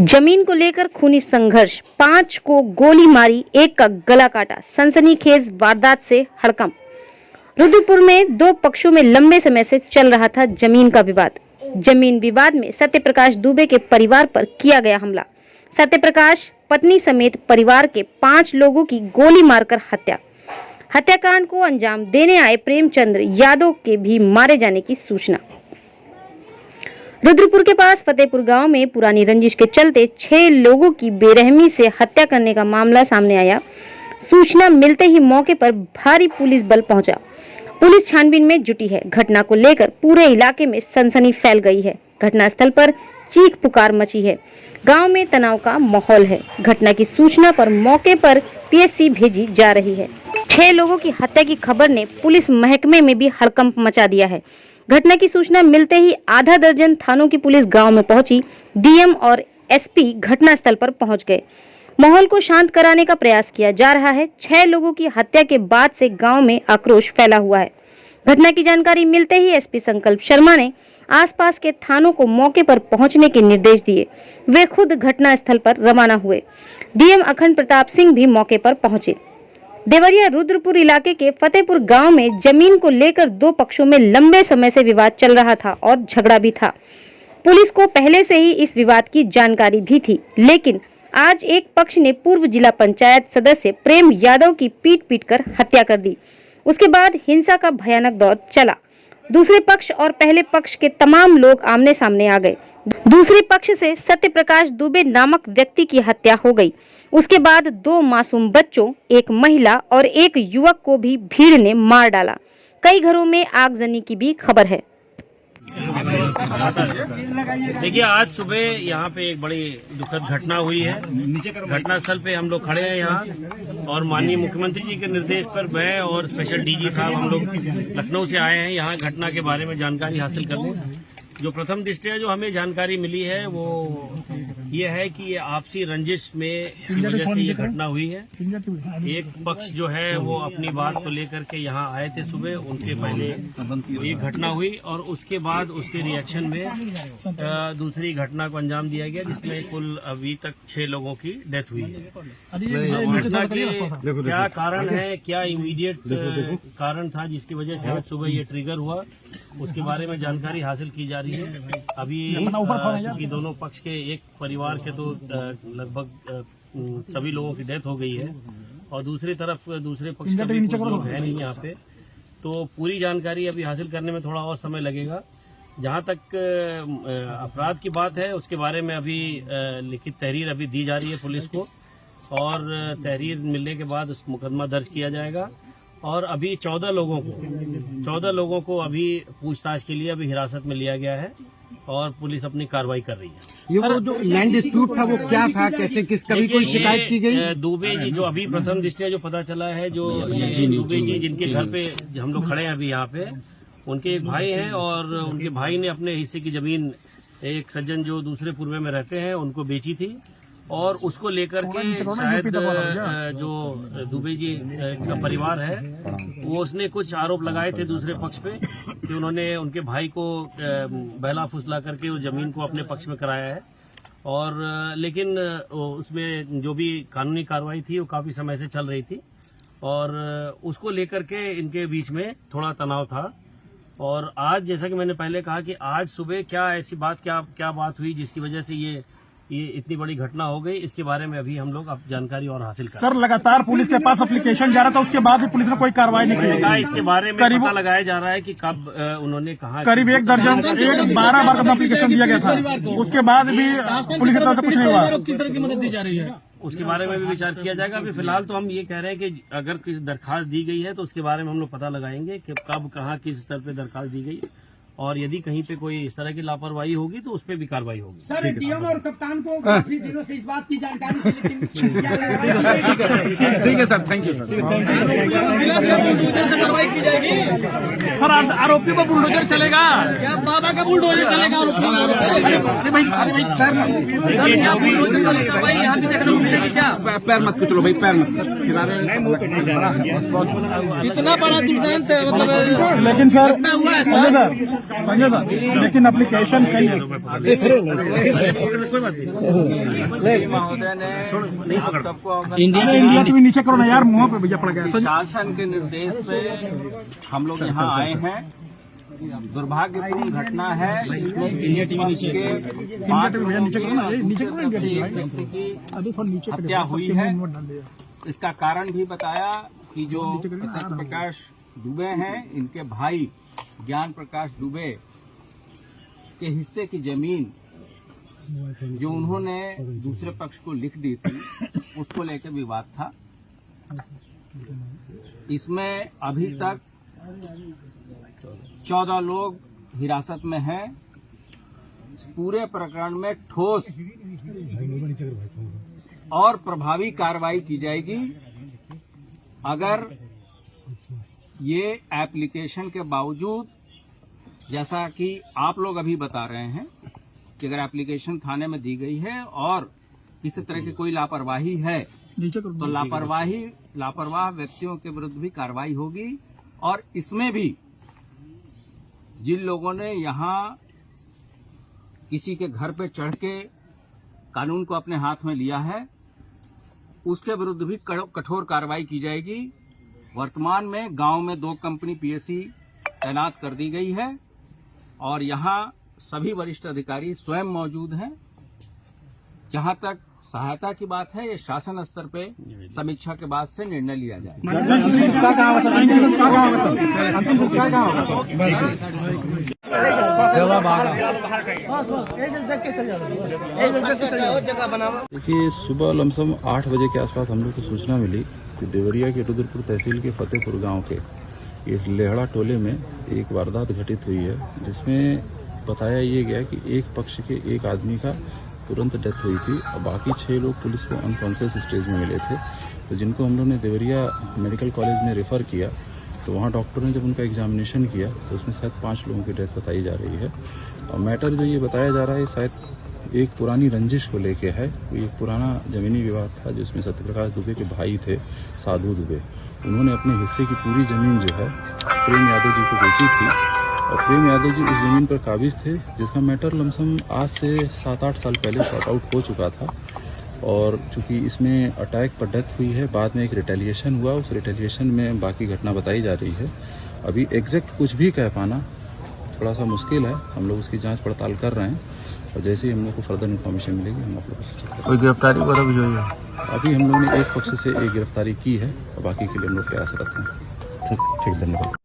जमीन को लेकर खूनी संघर्ष, 5 को गोली मारी, 1 का गला काटा। सनसनीखेज वारदात से हड़कंप। रुद्रपुर में 2 पक्षों में लंबे समय से चल रहा था जमीन का विवाद। जमीन विवाद में सत्यप्रकाश दुबे के परिवार पर किया गया हमला। सत्यप्रकाश पत्नी समेत परिवार के 5 लोगों की गोली मारकर हत्या। हत्याकांड को अंजाम देने आए प्रेमचंद्र यादव के भी मारे जाने की सूचना। रुद्रपुर के पास फतेहपुर गांव में पुरानी रंजिश के चलते 6 लोगों की बेरहमी से हत्या करने का मामला सामने आया। सूचना मिलते ही मौके पर भारी पुलिस बल पहुंचा। पुलिस छानबीन में जुटी है। घटना को लेकर पूरे इलाके में सनसनी फैल गई है। घटनास्थल पर चीख पुकार मची है। गांव में तनाव का माहौल है। घटना की सूचना पर मौके पर पीएससी भेजी जा रही है। 6 लोगों की हत्या की खबर ने पुलिस महकमे में भी हड़कंप मचा दिया है। घटना की सूचना मिलते ही आधा दर्जन थानों की पुलिस गांव में पहुंची। डीएम और एसपी घटनास्थल पर पहुंच गए। माहौल को शांत कराने का प्रयास किया जा रहा है। 6 लोगों की हत्या के बाद से गांव में आक्रोश फैला हुआ है। घटना की जानकारी मिलते ही एसपी संकल्प शर्मा ने आसपास के थानों को मौके पर पहुंचने के निर्देश दिए। वे खुद घटनास्थल पर रवाना हुए। डीएम अखंड प्रताप सिंह भी मौके पर पहुंचे। देवरिया रुद्रपुर इलाके के फतेहपुर गांव में जमीन को लेकर 2 पक्षों में लंबे समय से विवाद चल रहा था और झगड़ा भी था। पुलिस को पहले से ही इस विवाद की जानकारी भी थी, लेकिन आज एक पक्ष ने पूर्व जिला पंचायत सदस्य प्रेम यादव की पीट कर हत्या कर दी। उसके बाद हिंसा का भयानक दौर चला। दूसरे पक्ष और पहले पक्ष के तमाम लोग आमने सामने आ गए। दूसरे पक्ष से सत्यप्रकाश दुबे नामक व्यक्ति की हत्या हो गई। उसके बाद 2 मासूम बच्चों, 1 महिला और 1 युवक को भी भीड़ ने मार डाला। कई घरों में आगजनी की भी खबर है। देखिए, आज सुबह यहाँ पे एक बड़ी दुखद घटना हुई है। घटनास्थल पे हम लोग खड़े हैं यहाँ, और माननीय मुख्यमंत्री जी के निर्देश पर मैं और स्पेशल डीजी साहब हम लोग लखनऊ से आए हैं यहाँ घटना के बारे में जानकारी हासिल करने। जो प्रथम दृष्टया जो हमें जानकारी मिली है वो ये है कि ये आपसी रंजिश में की वजह से ये घटना हुई है। एक पक्ष जो है वो अपनी बात को लेकर के यहाँ आए थे सुबह, उनके पहले ये घटना हुई और उसके बाद उसके रिएक्शन में दूसरी घटना को अंजाम दिया गया, जिसमें कुल अभी तक 6 लोगों की डेथ हुई है। घटना के क्या कारण है, क्या इमीडिएट कारण था जिसकी वजह से आज सुबह ये ट्रिगर हुआ, उसके बारे में जानकारी हासिल की जा रही है। अभी क्योंकि दोनों पक्ष के एक परिवार के तो लगभग सभी लोगों की डेथ हो गई है, और दूसरी तरफ दूसरे पक्ष का भी कुछ लोग है नहीं यहाँ पे, तो पूरी जानकारी अभी हासिल करने में थोड़ा और समय लगेगा। जहाँ तक अपराध की बात है उसके बारे में अभी लिखित तहरीर अभी दी जा रही है पुलिस को, और तहरीर मिलने के बाद उस मुकदमा दर्ज किया जाएगा। और अभी 14 लोगों को अभी पूछताछ के लिए अभी हिरासत में लिया गया है और पुलिस अपनी कार्रवाई कर रही है। ये जो लैंड डिस्प्यूट था वो क्या था, कैसे, किस कभी कोई शिकायत की गई? दुबे जी जो अभी प्रथम दृष्टया जो पता चला है, जो दुबे जी जिनके घर पे हम लोग खड़े हैं अभी यहाँ पे, उनके एक भाई हैं, और उनके भाई ने अपने हिस्से की जमीन एक सज्जन जो दूसरे पूर्वे में रहते हैं उनको बेची थी, और उसको लेकर के शायद जो दुबे जी का परिवार है वो उसने कुछ आरोप लगाए थे दूसरे पक्ष पे कि उन्होंने उनके भाई को बहला फुसला करके उस जमीन को अपने पक्ष में कराया है। और लेकिन उसमें जो भी कानूनी कार्रवाई थी वो काफी समय से चल रही थी, और उसको लेकर के इनके बीच में थोड़ा तनाव था। और आज जैसा कि मैंने पहले कहा कि आज सुबह क्या ऐसी बात क्या बात हुई जिसकी वजह से ये इतनी बड़ी घटना हो गई, इसके बारे में अभी हम लोग अब जानकारी और हासिल कर। सर, लगातार पुलिस के पास एप्लीकेशन जा रहा था, उसके बाद भी पुलिस ने कोई कार्रवाई नहीं की। इसके बारे में पता लगाया जा रहा है कि कब उन्होंने कहा। करीब 1 दर्जन 12 बार का एप्लीकेशन दिया गया था, उसके बाद भी पुलिस की तरफ से कुछ नहीं हुआ। किस तरह की मदद दी जा रही है उसके बारे में भी विचार किया जाएगा। अभी फिलहाल तो हम ये कह रहे हैं कि अगर किसी दरखास्त दी गई है तो उसके बारे में हम लोग पता लगाएंगे कि कब, कहाँ, किस स्तर पे दरखास्त दी गई, और यदि कहीं पे कोई इस तरह की लापरवाही होगी तो उस पर भी कार्रवाई होगी। सर, डीएम और कप्तान को काफी दिनों से इस बात की जानकारी थी, लेकिन ठीक है सर, थैंक यू सर। कार्रवाई की जाएगी। सर, आरोपी पर बुलडोजर चलेगा क्या? बाबा का बुलडोजर चलेगा आरोपी? अरे भाई यहाँ भी देखने को मिलेगी क्या? पैर मत कुचलो भाई, पैर मत। इतना बड़ा दुकान से मतलब लेकिन सर हुआ है सर। समझेगा, लेकिन एप्लीकेशन कई है। कोई बात नहीं। इंडिया टीवी नीचे करो ना यार, मुंह पे भैया पड़ गया। शासन के निर्देश पे हम लोग यहाँ आए हैं। दुर्भाग्यपूर्ण घटना है। इसमें इंडिया टीवी नीचे के 5 नीचे करो ना, नीचे करो इंडिया टीवी। एक व्यक्ति की अभी थोड़ा नीचे हत्या हुई है। इसका कारण भी बताया कि जो सत्य प्रकाश दुबे हैं, इनके भाई ज्ञान प्रकाश दुबे के हिस्से की जमीन जो उन्होंने दूसरे पक्ष को लिख दी थी, उसको लेकर विवाद था। इसमें अभी तक 14 लोग हिरासत में हैं। पूरे प्रकरण में ठोस और प्रभावी कार्रवाई की जाएगी। अगर ये एप्लीकेशन के बावजूद, जैसा कि आप लोग अभी बता रहे हैं कि अगर एप्लीकेशन थाने में दी गई है और किसी तरह की कोई लापरवाही है, तो लापरवाह व्यक्तियों के विरुद्ध भी कार्रवाई होगी। और इसमें भी जिन लोगों ने यहाँ किसी के घर पे चढ़ के कानून को अपने हाथ में लिया है, उसके विरुद्ध भी कठोर कार्रवाई की जाएगी। वर्तमान में गांव में 2 कंपनी पीएससी तैनात कर दी गई है और यहाँ सभी वरिष्ठ अधिकारी स्वयं मौजूद हैं। जहां तक सहायता की बात है, ये शासन स्तर पे समीक्षा के बाद से निर्णय लिया जाएगा। देखिए, सुबह लमसम 8 बजे के आसपास हम लोग को सूचना मिली कि देवरिया के रुद्रपुर तहसील के फतेहपुर गांव के एक लेहड़ा टोले में एक वारदात घटित हुई है, जिसमें बताया ये गया कि एक पक्ष के एक आदमी का तुरंत डेथ हुई थी और बाकी 6 लोग पुलिस को अनकॉन्शियस स्टेज में मिले थे। तो जिनको हम लोग ने देवरिया मेडिकल कॉलेज में रेफ़र किया, तो वहाँ डॉक्टर ने जब उनका एग्जामिनेशन किया तो उसमें शायद 5 लोगों की डेथ बताई जा रही है। और मैटर जो ये बताया जा रहा है, शायद एक पुरानी रंजिश को लेके है। कोई एक पुराना ज़मीनी विवाद था जिसमें सत्यप्रकाश दुबे के भाई थे साधु दुबे। उन्होंने अपने हिस्से की पूरी ज़मीन जो है प्रेम यादव जी को बेची थी और प्रेम यादव जी उस ज़मीन पर काबिज थे, जिसका मैटर लमसम आज से 7-8 साल पहले सॉर्ट आउट हो चुका था। और चूंकि इसमें अटैक पर डेथ हुई है, बाद में एक रिटेलिएशन हुआ, उस रिटेलिएशन में बाकी घटना बताई जा रही है। अभी एग्जैक्ट कुछ भी कह पाना थोड़ा सा मुश्किल है। हम लोग उसकी जांच पड़ताल कर रहे हैं और जैसे ही हम लोग को फर्दर इन्फॉर्मेशन मिलेगी हम आप लोगों को सूचित करेंगे। कोई गिरफ्तारी वगैरह भी हुई है? अभी हम लोगों ने एक पक्ष से एक गिरफ्तारी की है और बाकी के लिए हम लोग प्रयासरत हैं। ठीक, धन्यवाद।